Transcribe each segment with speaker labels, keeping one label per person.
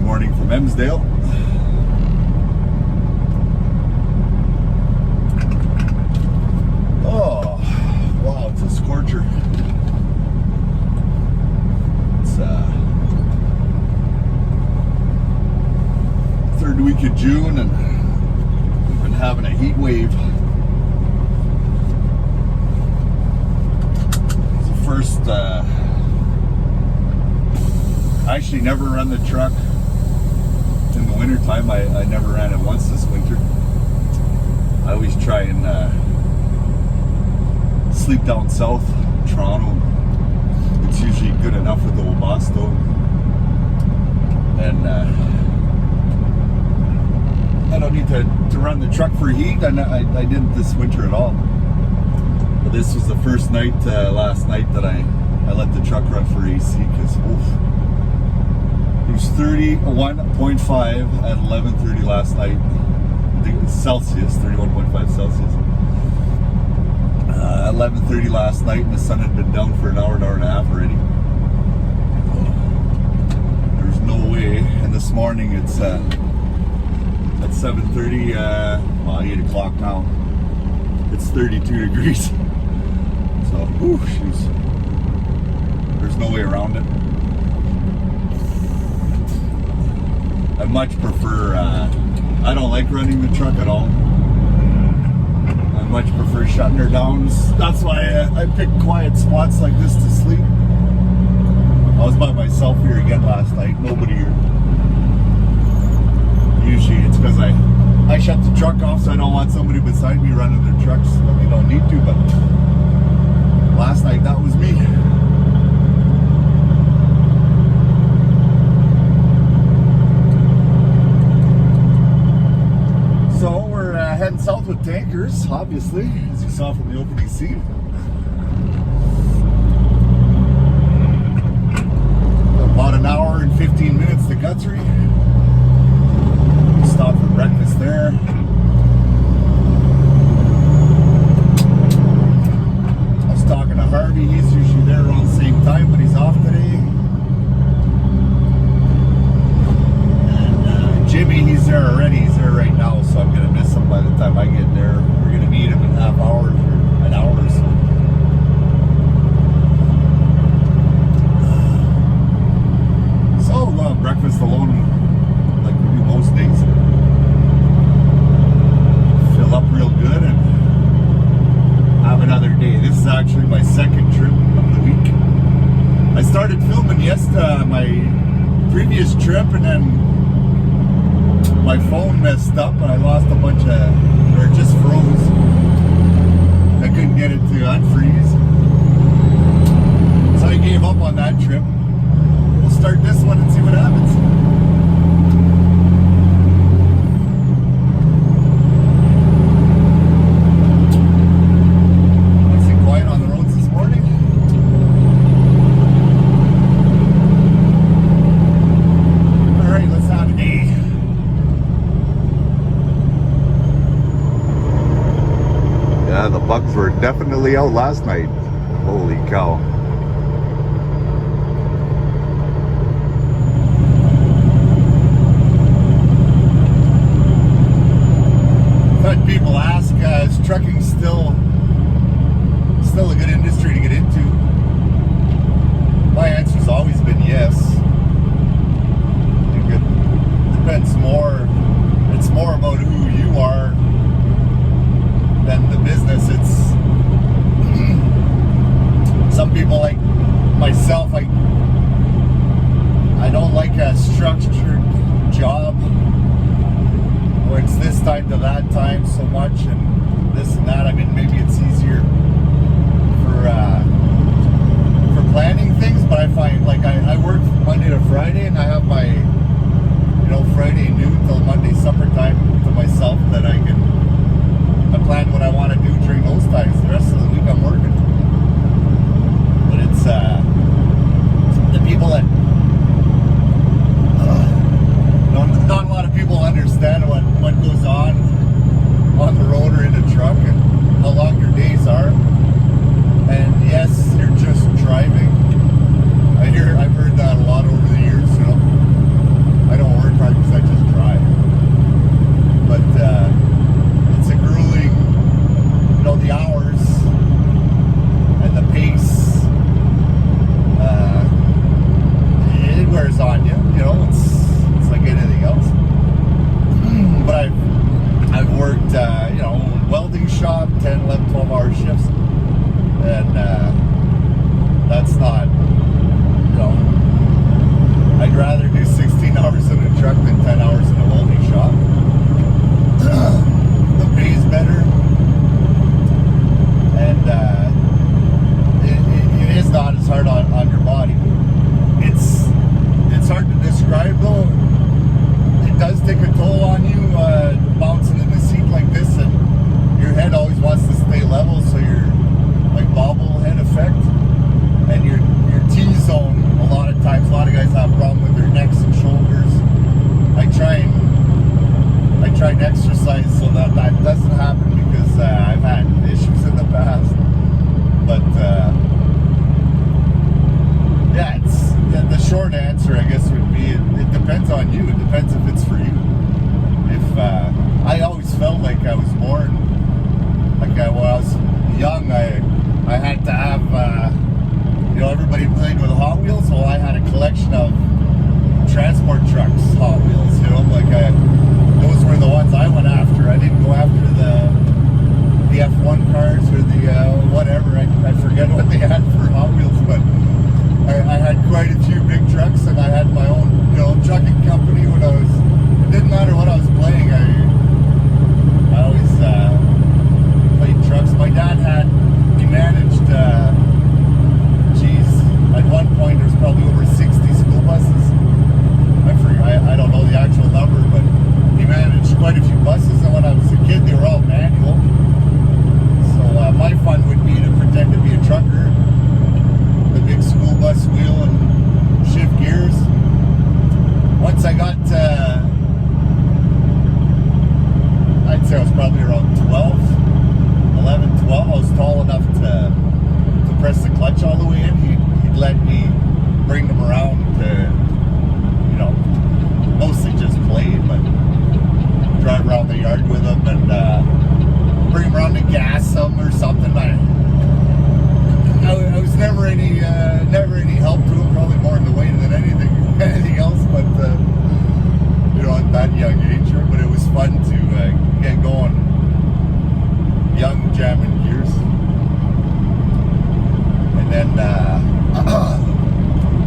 Speaker 1: morning from Emsdale. Oh, wow, it's a scorcher. It's third week of June and we've been having a heat wave. It's the first, I actually never run the truck in the wintertime. I never ran it once this winter. I always try and sleep down south, Toronto. It's usually good enough with the Webasto. And I don't need to run the truck for heat. I didn't this winter at all. But this was the first night, last night, that I let the truck run for AC because it was 31.5 at 11:30 last night. I think it was Celsius, 31.5 Celsius. 11:30 last night, and the sun had been down for an hour and a half already. There's no way. And this morning it's at 7:30, well, 8 o'clock now. It's 32 degrees. So, whew, jeez. There's no way around it. I much prefer, I don't like running the truck at all. I much prefer shutting her down. That's why I pick quiet spots like this to sleep. I was by myself here again last night, nobody here. Usually it's because I shut the truck off so I don't want somebody beside me running their trucks. They don't need to, but last night that was me. So we're heading south with tankers, obviously, as you saw from the opening scene. About an hour and 15 minutes to Guthrie. Stop for breakfast there. I was talking to Harvey. He's usually there around the same time, but he's off today. And Jimmy, he's there already. He's there right now, so I'm gonna miss him by the time I get there. We're gonna meet him in half hour or an hour or so. So we'll have breakfast alone like we do most days. Fill up real good and have another day. This is actually my second trip of the week. I started filming yesterday, my previous trip, and then my phone messed up and I lost a bunch of, or it just froze. I couldn't get it to unfreeze. So I gave up on that trip. We'll start this one and see what happens. Nice and quiet on the roads this morning. Alright, let's have a day. Yeah, the bugs were definitely out last night. Holy cow. People ask, is trucking still a good industry to get into? My answer's always been yes. I think it depends more. It's more about who you are than the business. It's some people like myself. I don't like a structured job where it's this time to that time so much and this and that. I mean, maybe it's easier for planning things, but I find like I work Monday to Friday and I have my, Friday noon till Monday supper time to myself that I plan what I want to do during those times. The rest of the week I'm working. But it's the people that not a lot of people understand what goes on the road or in a truck and how long your days are. And yes, you're just driving. I've heard that a lot over the years. I don't work I'd rather do 16 hours in a truck than 10 hours in a welding shop. The pay's better. And it is not as hard on your body. It's hard to describe though. It does take a toll on you, bouncing in the seat like this, and your head always wants to stay level, so you're like bobblehead effect, and your T-zone. A lot of times, a lot of guys have a problem with their necks and shoulders. I try and exercise so that doesn't happen, because I've had issues in the past. But yeah, it's the short answer, I guess, would be it depends on you. It depends if it's for you. If I always felt like I was born, like when I was young, I had to have, everybody played with Hot Wheels. Well, I had a collection of transport trucks, Hot Wheels, those were the ones I went after. I didn't go after the F1 cars or the whatever. I forget what they had for Hot Wheels, but I had quite a few big trucks, and I had my own, trucking company when it didn't matter what I was playing. I always played trucks. My dad he managed, at one point there was probably over 60 school buses. I don't know the actual number, but he managed quite a few buses, and when I was a kid, they were all manual. So my fun would be to pretend to be a trucker, the big school bus wheel and shift gears. Once I got I'd say I was probably around 11, 12, I was tall enough to press the clutch all the way in. He'd let me bring them around to, mostly just play, but drive around the yard with them and bring them around to gas them or something. I was never any help to him, probably more in the way than anything else, but at that young age. But it was fun to get going young, jamming gears. And then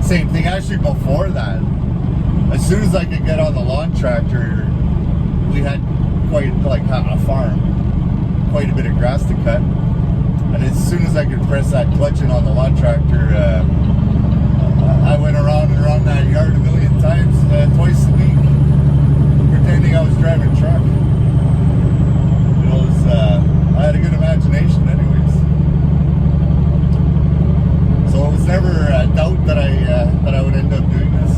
Speaker 1: same thing actually before that. As soon as I could get on the lawn tractor, we had quite like a farm, quite a bit of grass to cut. And as soon as I could press that clutch in on the lawn tractor, I went around and around that yard a million times, twice a week, pretending I was driving a truck. I had a good imagination anyways. So it was never a doubt that I would end up doing this.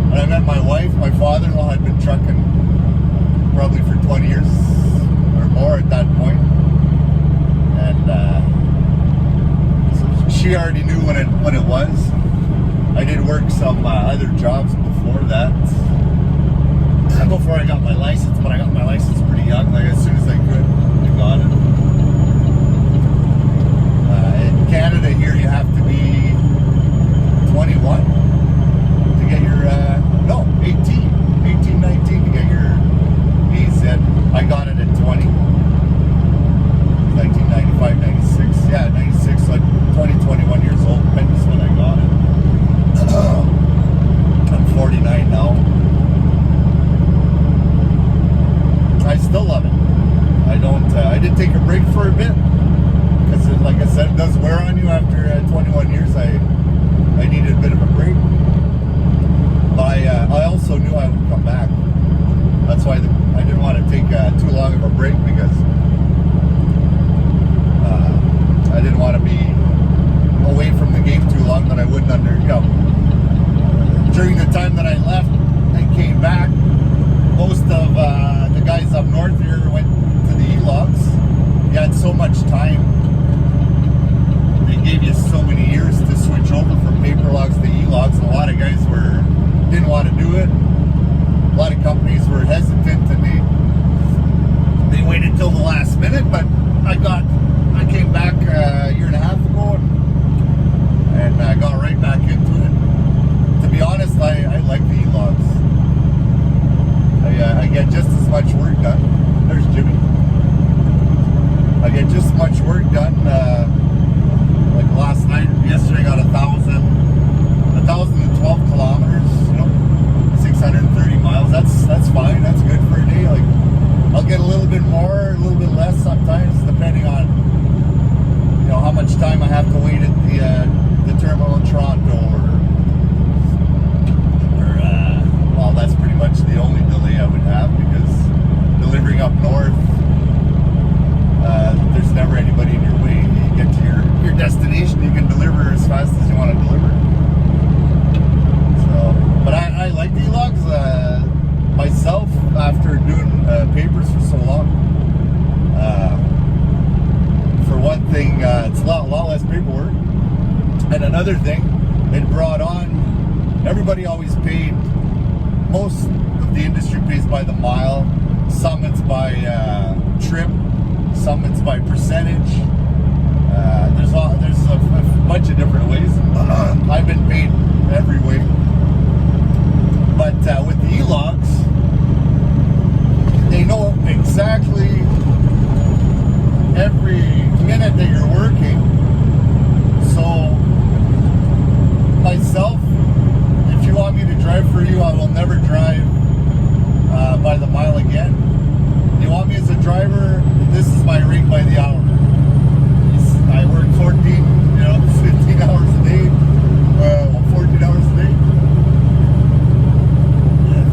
Speaker 1: When I met my wife, my father-in-law had been trucking probably for 20 years or more at that point. And so she already knew when it was. I did work some other jobs before that, before I got my license, but I got my license pretty young, like as soon as I could, I got it. In Canada here, you have to be 21 to get your, 18, 19 to get your visa. I got it at 20. 1995, 96. Yeah, 96, like 20, 21 years old. Depends when I got it. I'm 49 now. I still love it. I did take a break for a bit, because like I said, it does wear on you after 21 years. I needed a bit of a break. But I also knew I would come back. That's why I didn't want to take too long of a break, because I didn't want to be away from the game too long, that I wouldn't during the time that I left and came back, most of the guys up north here went to the Elocks. You had so much time. They gave you so many years to switch over from paper logs to Elocks. A lot of guys didn't want to do it. A lot of companies were hesitant, and they waited till the last minute. But I came back a year and a half ago, and I got right back into it. To be honest, I like the Elocks. I get just as much work done. There's Jimmy. I get just as much work done. Like last night, yesterday I got 1,012 kilometers. a lot less paperwork. And another thing, it brought on, everybody always paid, most of the industry pays by the mile, some it's by trip, some it's by percentage. There's a bunch of different ways. I've been paid every way. But with the Elocks, they know exactly every minute that you're working. So myself, if you want me to drive for you, I will never drive by the mile again. You want me as a driver, this is my rate by the hour. I work 15 hours a day, 14 hours a day,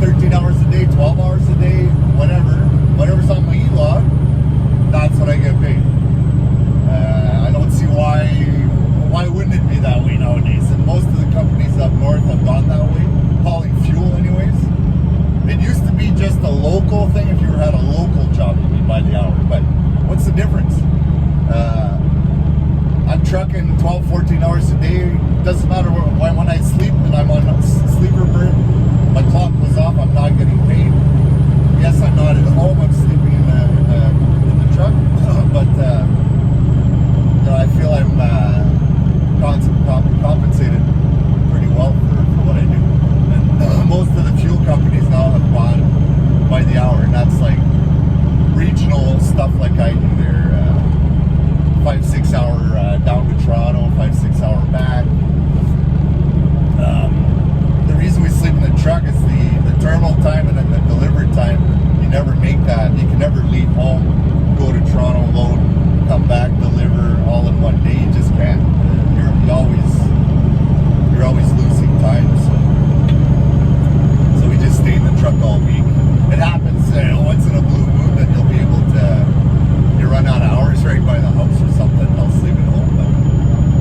Speaker 1: 13 hours a day, 12 hours a day, whatever's on my E-log, that's what I get paid. I don't see why wouldn't it be that way nowadays? And most of the companies up north have gone that way, hauling fuel anyways. It used to be just a local thing. If you had a local job, you'd be by the hour. But what's the difference? I'm trucking 12, 14 hours a day. Doesn't matter when I sleep and I'm on sleeper bird, my clock was off, I'm not getting paid. Yes, I'm not at home, I'm sleeping in the truck, but I feel I'm compensated pretty well for what I do. And most of the fuel companies now have gone by the hour, and that's like regional stuff like I do there. 5-6 hour down to Toronto, 5-6 hour back. The reason we sleep in the truck is the terminal time and then the delivery time. You never make that. You can never leave home, go to Toronto, load, come back, deliver all in one day. You just can't. You're always losing time. So we just stay in the truck all week. It happens once in a blue moon that you'll be able to. You run out of hours right by the house or something, I'll sleep at home, but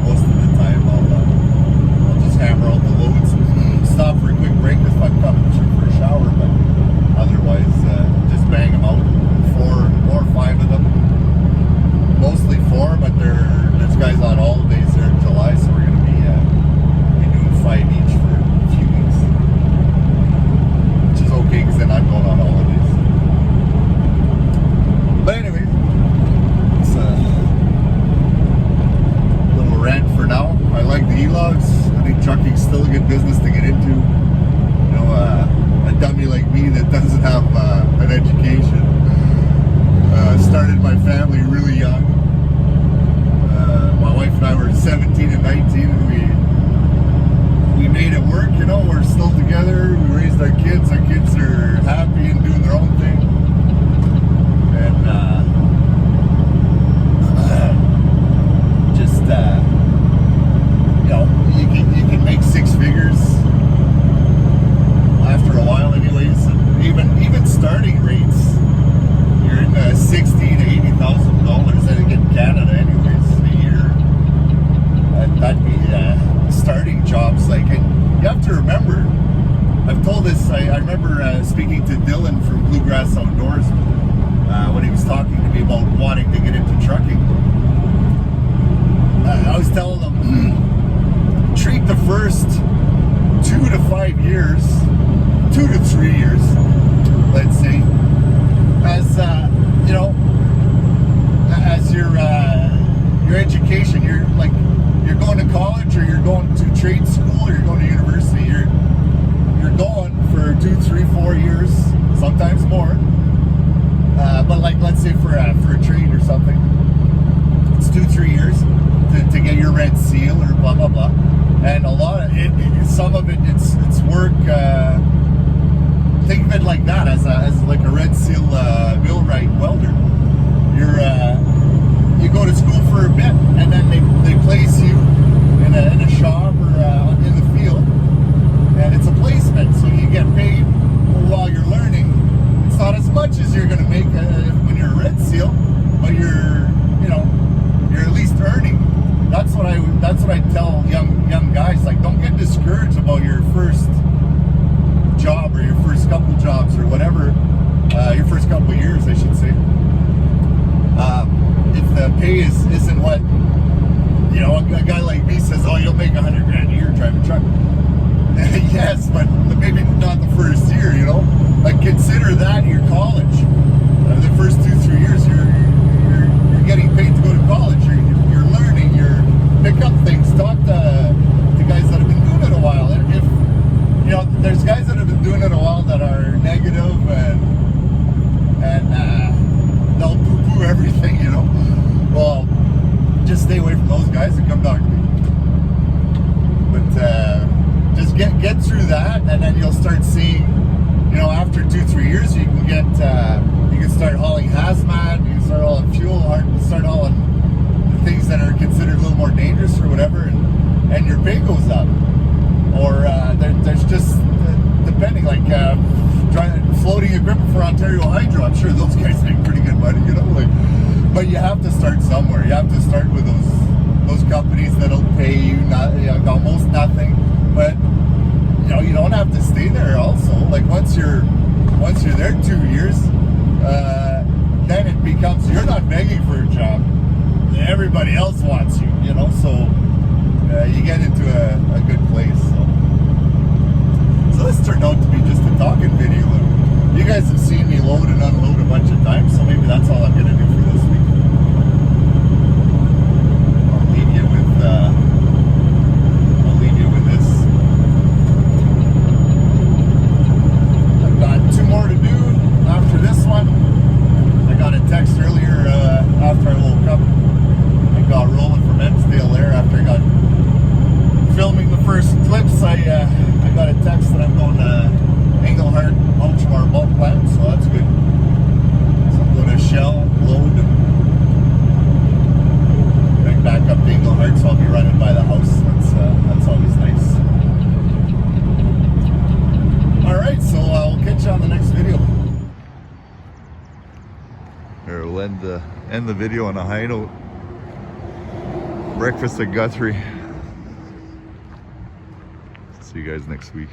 Speaker 1: most of the time I'll just hammer out the loads and stop for a quick break if I'm coming through for a shower, but otherwise just bang them out, 4 or 5 of them, mostly 4, but there's guys on holidays there in July, so we're going to be doing 5 each for a few weeks, which is okay because then I'm going on holidays. But anyway, Rant for now. I like the Elocks. I think trucking's still a good business to get into. You know, a dummy like me that doesn't have an education. Started my family really young. My wife and I were 17 and 19 and we made it work, you know, we're still together. We raised our kids. Our kids are happy and doing their own thing. And you know, you can make 6 figures after a while anyways, and even starting rates, you're in the $60,000 to $80,000 I think in Canada anyways a year. That'd be starting jobs, like, and you have to remember, I've told this, I remember speaking to Dylan from Bluegrass Outdoors when he was talking to me about wanting to get into trucking. I was telling them, treat the first 2 to 5 years, 2 to 3 years, let's say, as you know, as your education. You're going to college, or you're going to trade school, or you're going to university. You're going for 2, 3, 4 years, sometimes more. But like, let's say for a trade or something, it's 2, 3 years. To get your red seal or blah blah blah, and a lot of it, some of it, it's work. Think of it like that, as like a red seal millwright welder. You go to school for a bit, and then they place you in a shop or in the field, and it's a placement, so you get paid while you're learning. It's not as much as you're going to make when you're a red seal, but you're at least earning. That's what I tell young guys. Like, don't get discouraged about your first job or your first couple jobs or whatever, your first couple years, I should say. If the pay isn't what you know, a guy like me says, oh, you'll make $100,000 a year driving a truck. Yes, but maybe not the first year, you know. Like, consider that your college. The first 2-3 years, you're getting paid to go to college. You're learning. You're pick up things. Talk to guys that have been doing it a while. And if you know, there's guys that have been doing it a while that are negative and they'll poo-poo everything, you know. Well, just stay away from those guys and come talk to me. But just get through that, and then you'll start seeing, you know, after 2-3 years, you can get you can start hauling hazmat, you can start hauling fuel, start hauling the things that are considered a little more dangerous or whatever, and your pay goes up. Or there's just depending, like floating equipment for Ontario Hydro. I'm sure those guys make pretty good money, you know. Like, but you have to start somewhere. You have to start with those companies that'll pay you almost nothing. But you know, you don't have to stay there. Also, like once you're there 2 years, then it becomes, you're not begging for a job. Everybody else wants you, you know. So you get into a good place. So this turned out to be just a talking video. You guys have seen me load and unload a bunch of times, so maybe that's all I'm going to do for this week. I'll leave you with this. I've got 2 more to do after this one. I got a text earlier after I woke up. I got rolling from Ensdale there after I got filming the first clips. I got a text that I'm going to Engelhart Ultramar bulk plant, so that's good. So I'm going to Shell, load, and bring back up to Engelhart, so I'll be running by the house. That's always nice. Alright, so I'll catch you on the next video. Here, we'll end the video on a high note. Breakfast at Guthrie. See you guys next week.